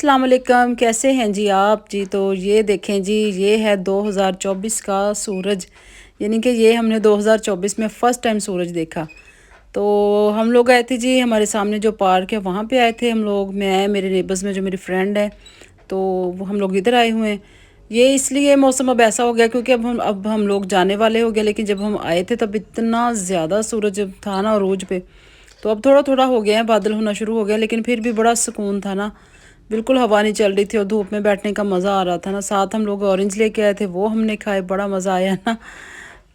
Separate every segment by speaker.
Speaker 1: अस्सलाम वालेकुम। कैसे हैं जी आप जी? तो ये देखें जी, ये है 2024 का सूरज, यानी कि ये हमने 2024 में फ़र्स्ट टाइम सूरज देखा। तो हम लोग आए थे जी, हमारे सामने जो पार्क है वहाँ पे आए थे हम लोग, मैं मेरे नेबर्स में जो मेरी फ्रेंड है, तो वो हम लोग इधर आए हुए हैं। ये इसलिए मौसम अब ऐसा हो गया क्योंकि अब हम लोग जाने वाले हो गए, लेकिन जब हम आए थे तब इतना ज़्यादा सूरज था ना अरूज पे। तो अब थोड़ा थोड़ा हो गया है, बादल होना शुरू हो गया, लेकिन फिर भी बड़ा सुकून था ना। बिल्कुल हवा नहीं चल रही थी और धूप में बैठने का मज़ा आ रहा था ना। साथ हम लोग ऑरेंज लेके आए थे, वो हमने खाए, बड़ा मज़ा आया ना।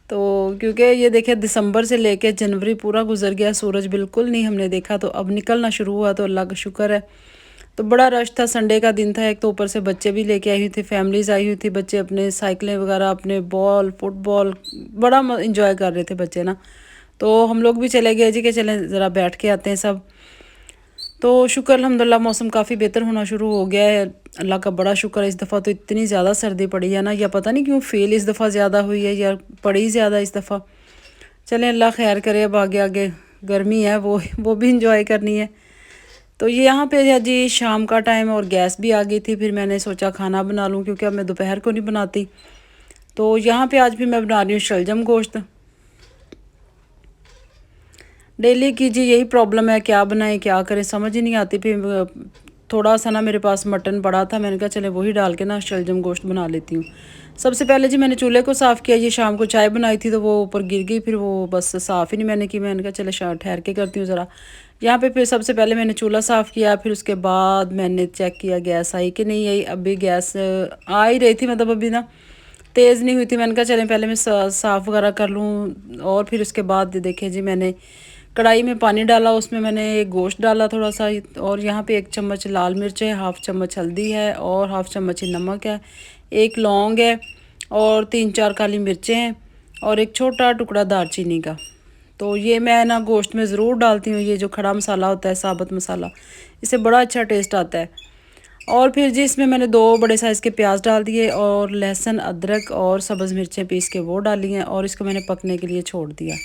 Speaker 1: तो क्योंकि ये देखिए दिसंबर से लेके जनवरी पूरा गुजर गया, सूरज बिल्कुल नहीं हमने देखा, तो अब निकलना शुरू हुआ, तो अल्लाह का शुक्र है। तो बड़ा रश था, संडे का दिन था एक, तो ऊपर से बच्चे भी लेके आई हुई थी, फैमिलीज आई हुई थी, बच्चे अपने साइकिलें वगैरह, अपने बॉल फुटबॉल, बड़ा इंजॉय कर रहे थे बच्चे ना। तो हम लोग भी चले गए जी कि चलें ज़रा बैठ के आते हैं सब। तो शुक्र अल्हम्दुलिल्लाह मौसम काफ़ी बेहतर होना शुरू हो गया है। अल्लाह का बड़ा शुक्र है। इस दफ़ा तो इतनी ज़्यादा सर्दी पड़ी है ना, या पता नहीं क्यों फील इस दफ़ा ज़्यादा हुई है या पड़ी ज़्यादा इस दफ़ा। चलें अल्लाह खैर करे, अब आगे आगे गर्मी है वो भी इंजॉय करनी है। तो ये यहाँ पे है जी शाम का टाइम और गैस भी आ गई थी, फिर मैंने सोचा खाना बना लूँ क्योंकि अब मैं दोपहर को नहीं बनाती। तो यहाँ पे आज भी मैं बना रही हूँ शलजम गोश्त। डेली की जी यही प्रॉब्लम है, क्या बनाएं क्या करें समझ ही नहीं आती। फिर थोड़ा सा ना मेरे पास मटन पड़ा था, मैंने कहा चले वही डाल के ना शलजम गोश्त बना लेती हूँ। सबसे पहले जी मैंने चूल्हे को साफ़ किया, ये शाम को चाय बनाई थी तो वो ऊपर गिर गई, फिर वो बस साफ़ ही नहीं मैंने की। मैंने कहा चले ठहर के करती हूँ ज़रा। यहाँ पे फिर सबसे पहले मैंने चूल्हा साफ़ किया, फिर उसके बाद मैंने चेक किया गैस आई कि नहीं आई। अभी गैस आ ही रही थी, मतलब अभी ना तेज़ नहीं हुई थी। मैंने कहा चलें पहले मैं साफ़ वगैरह कर लूँ, और फिर उसके बाद देखें जी मैंने कढ़ाई में पानी डाला, उसमें मैंने गोश्त डाला थोड़ा सा, और यहाँ पे 1 चम्मच लाल मिर्च है, हाफ़ चम्मच हल्दी है और हाफ़ चम्मच ही नमक है, 1 लौंग है और 3-4 काली मिर्चें हैं और एक छोटा टुकड़ा दालचीनी का। तो ये मैं ना गोश्त में ज़रूर डालती हूँ, ये जो खड़ा मसाला होता है साबुत मसाला, इससे बड़ा अच्छा टेस्ट आता है। और फिर जी इसमें मैंने 2 बड़े साइज़ के प्याज डाल दिए और लहसुन अदरक और सब्ज़ मिर्चें पीस के वो डाली हैं, और इसको मैंने पकने के लिए छोड़ दिया।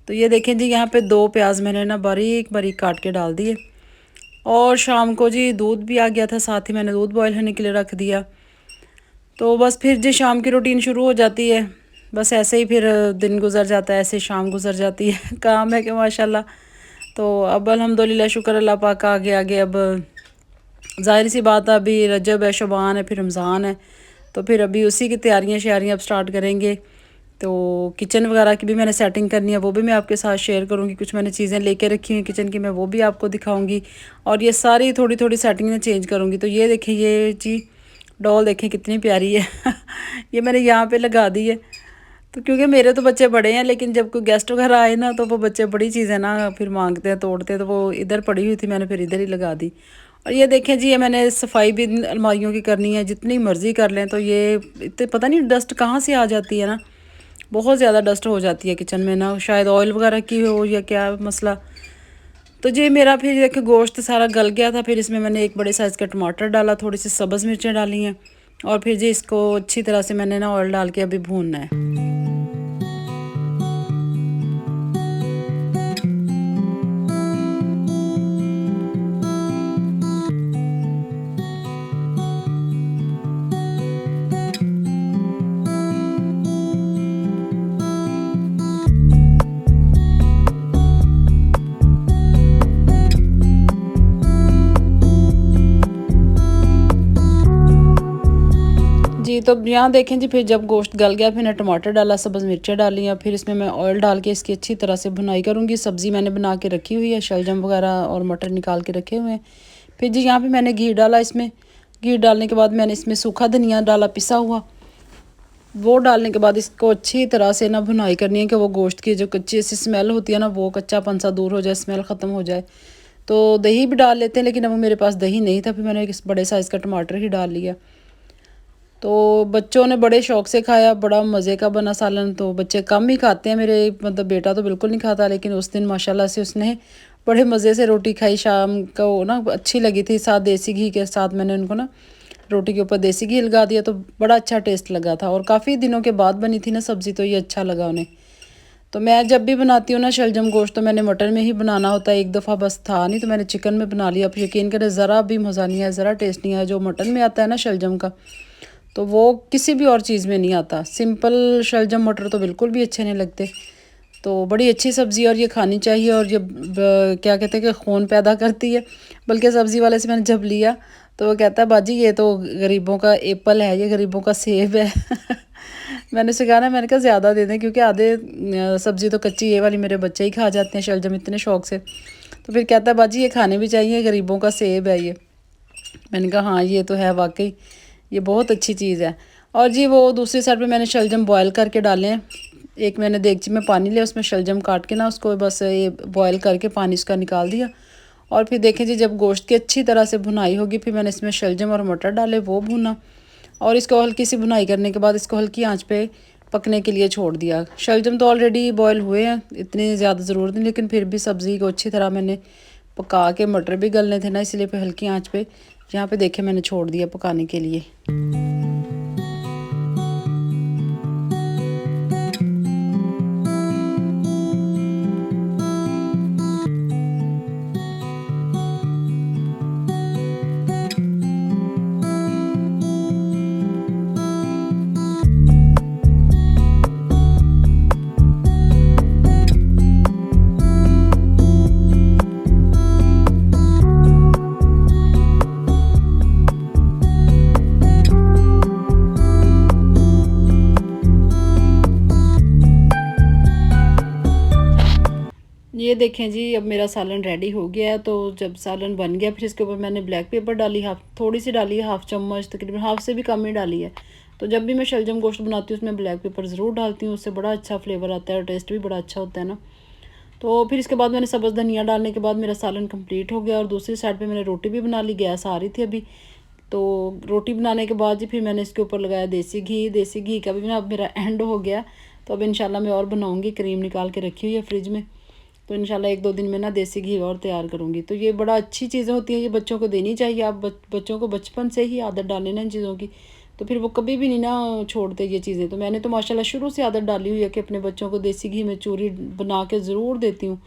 Speaker 1: तो ये देखें जी यहाँ पे 2 प्याज मैंने ना बारीक बारीक काट के डाल दिए। और शाम को जी दूध भी आ गया था, साथ ही मैंने दूध बॉयल होने के लिए रख दिया। तो बस फिर जी शाम की रूटीन शुरू हो जाती है। बस ऐसे ही फिर दिन गुजर जाता है, ऐसे शाम गुजर जाती है। काम है कि माशाल्लाह। तो अब अल्हम्दुलिल्लाह शुक्र अल्लाह पाक का, आगे आगे अब ज़ाहिर सी बात है, अभी रजब है, शबान है, फिर रमज़ान है, तो फिर अभी उसी की तैयारियां श्यारियाँ अब स्टार्ट करेंगे। तो किचन वगैरह की भी मैंने सेटिंग करनी है, वो भी मैं आपके साथ शेयर करूँगी। कुछ मैंने चीज़ें लेके रखी हुई किचन की, मैं वो भी आपको दिखाऊंगी, और ये सारी थोड़ी थोड़ी सेटिंग में चेंज करूँगी। तो ये देखें, ये जी डॉल देखें कितनी प्यारी है। ये मैंने यहाँ पे लगा दी है। तो क्योंकि मेरे तो बच्चे बड़े हैं, लेकिन जब कोई गेस्ट वगैरह आए ना, तो वो बच्चे बड़ी चीज़ें ना फिर मांगते हैं, तोड़ते हैं, तो वो इधर पड़ी हुई थी, मैंने फिर इधर ही लगा दी। और ये देखें जी, ये मैंने सफाई भी अलमारियों की करनी है, जितनी मर्ज़ी कर लें तो ये इतने पता नहीं डस्ट कहाँ से आ जाती है ना। बहुत ज़्यादा डस्ट हो जाती है किचन में ना, शायद ऑयल वगैरह की हो या क्या मसला। तो जी मेरा फिर देखिए गोश्त सारा गल गया था, फिर इसमें मैंने 1 बड़े साइज़ का टमाटर डाला, थोड़ी सी सब्ज़ मिर्चें डाली हैं, और फिर जी इसको अच्छी तरह से मैंने ना ऑयल डाल के अभी भूनना है। जी तो यहाँ देखें जी, फिर जब गोश्त गल गया, फिर मैंने टमाटर डाला, सब्ज़ मिर्चें डाली हैं, फिर इसमें मैं ऑयल डाल के इसकी अच्छी तरह से भुनाई करूँगी। सब्ज़ी मैंने बना के रखी हुई है, शलजम वगैरह और मटर निकाल के रखे हुए हैं। फिर जी यहाँ पे मैंने घी डाला, इसमें घी डालने के बाद मैंने इसमें सूखा धनिया डाला पिसा हुआ। वो डालने के बाद इसको अच्छी तरह से ना भुनाई करनी है कि वो गोश्त की जो कच्ची सी स्मेल होती है ना, वो कच्चापन सा दूर हो जाए, स्मेल ख़त्म हो जाए। तो दही भी डाल लेते हैं, लेकिन अब मेरे पास दही नहीं था, फिर मैंने इस बड़े साइज़ का टमाटर ही डाल लिया। तो बच्चों ने बड़े शौक से खाया, बड़ा मज़े का बना सालन। तो बच्चे कम ही खाते हैं मेरे, मतलब बेटा तो बिल्कुल नहीं खाता, लेकिन उस दिन माशाल्लाह से उसने बड़े मज़े से रोटी खाई। शाम को ना अच्छी लगी थी, साथ देसी घी के साथ मैंने उनको ना रोटी के ऊपर देसी घी लगा दिया, तो बड़ा अच्छा टेस्ट लगा था, और काफ़ी दिनों के बाद बनी थी ना सब्ज़ी, तो ये अच्छा लगा उन्हें। तो मैं जब भी बनाती हूँ ना शलजम गोश्त, तो मैंने मटन में ही बनाना होता है। एक दफ़ा बस था नहीं तो मैंने चिकन में बना लिया। आप यकीन करें ज़रा भी मज़ा नहीं है, ज़रा टेस्ट नहीं है। जो मटन में आता है ना शलजम का, तो वो किसी भी और चीज़ में नहीं आता। सिंपल शलजम मटर तो बिल्कुल भी अच्छे नहीं लगते। तो बड़ी अच्छी सब्ज़ी और ये खानी चाहिए। और ये क्या कहते हैं कि खून पैदा करती है। बल्कि सब्ज़ी वाले से मैंने जब लिया तो वो कहता है बाजी ये तो गरीबों का एप्पल है, ये गरीबों का सेब है। मैंने उसे कहा ना, मैंने कहा ज़्यादा दे दें क्योंकि आधे सब्ज़ी तो कच्ची ये वाली मेरे बच्चे ही खा जाते हैं शलजम इतने शौक से। तो फिर कहता है बाजी ये खाने भी चाहिए, गरीबों का सेब है ये। मैंने कहा हाँ ये तो है वाकई, ये बहुत अच्छी चीज़ है। और जी वो दूसरी साइड पे मैंने शलजम बॉयल करके डाले हैं। एक मैंने देगची में पानी लिया, उसमें शलजम काट के ना उसको बस ये बॉयल करके पानी उसका निकाल दिया। और फिर देखें जी जब गोश्त की अच्छी तरह से भुनाई होगी, फिर मैंने इसमें शलजम और मटर डाले, वो भुना। और इसको हल्की सी भुनाई करने के बाद इसको हल्की आंच पे पकने के लिए छोड़ दिया। शलजम तो ऑलरेडी बॉयल हुए हैं, इतनी ज़्यादा ज़रूरत नहीं, लेकिन फिर भी सब्ज़ी को अच्छी तरह मैंने पका के, मटर भी गलने थे ना इसलिए फिर हल्की आंच पे यहाँ पे देखे मैंने छोड़ दिया पकाने के लिए। ये देखें जी अब मेरा सालन रेडी हो गया है। तो जब सालन बन गया फिर इसके ऊपर मैंने ब्लैक पेपर डाली, थोड़ी सी डाली है, हाफ़ चम्मच, तकरीबन हाफ़ से भी कम ही डाली है। तो जब भी मैं शलजम गोश्त बनाती हूँ उसमें ब्लैक पेपर ज़रूर डालती हूँ, उससे बड़ा अच्छा फ्लेवर आता है और टेस्ट भी बड़ा अच्छा होता है ना। तो फिर इसके बाद मैंने सब्ज़ धनिया डालने के बाद मेरा सालन कंप्लीट हो गया। और दूसरी साइड पे मैंने रोटी भी बना ली, गैस आ रही थी अभी। तो रोटी बनाने के बाद जी फिर मैंने इसके ऊपर लगाया देसी घी। देसी घी का भी ना अब मेरा एंड हो गया। तो अब इंशाल्लाह मैं और बनाऊँगी, क्रीम निकाल के रखी हुई है फ्रिज में। तो इंशाल्लाह 1-2 दिन में ना देसी घी और तैयार करूँगी। तो ये बड़ा अच्छी चीज़ें होती हैं, ये बच्चों को देनी चाहिए। आप बच्चों को बचपन से ही आदत डालें ना इन चीज़ों की, तो फिर वो कभी भी नहीं ना छोड़ते ये चीज़ें। तो मैंने तो माशाल्लाह शुरू से आदत डाली हुई है कि अपने बच्चों को देसी घी में चूरी बना के ज़रूर देती हूँ।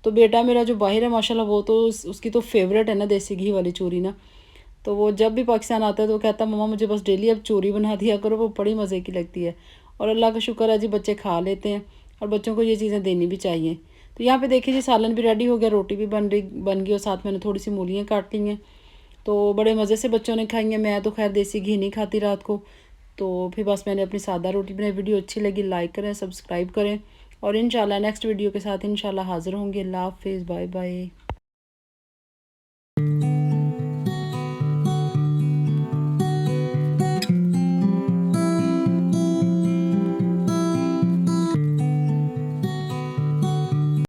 Speaker 1: तो बेटा मेरा जो बाहर है माशाल्लाह वो तो उसकी तो फेवरेट है ना देसी घी वाली चूरी ना। तो वो जब भी पाकिस्तान आता है तो कहता है मम्मा मुझे बस डेली अब चूरी बना दिया करो, वो बड़ी मज़े की लगती है। और अल्लाह का शुक्र है जी बच्चे खा लेते हैं और बच्चों को ये चीज़ें देनी भी चाहिए। तो यहाँ पे देखिए जी सालन भी रेडी हो गया, रोटी भी बन गई और साथ मैंने थोड़ी सी मूलियाँ काट ली हैं। तो बड़े मज़े से बच्चों ने खाई हैं। मैं तो खैर देसी घी नहीं खाती रात को। तो फिर बस मैंने अपनी सादा रोटी बनाई। वीडियो अच्छी लगी लाइक करें, सब्सक्राइब करें और इंशाल्लाह नेक्स्ट वीडियो के साथ इंशाल्लाह हाज़िर होंगे। अल्लाह हाफ़िज़, बाय बाय।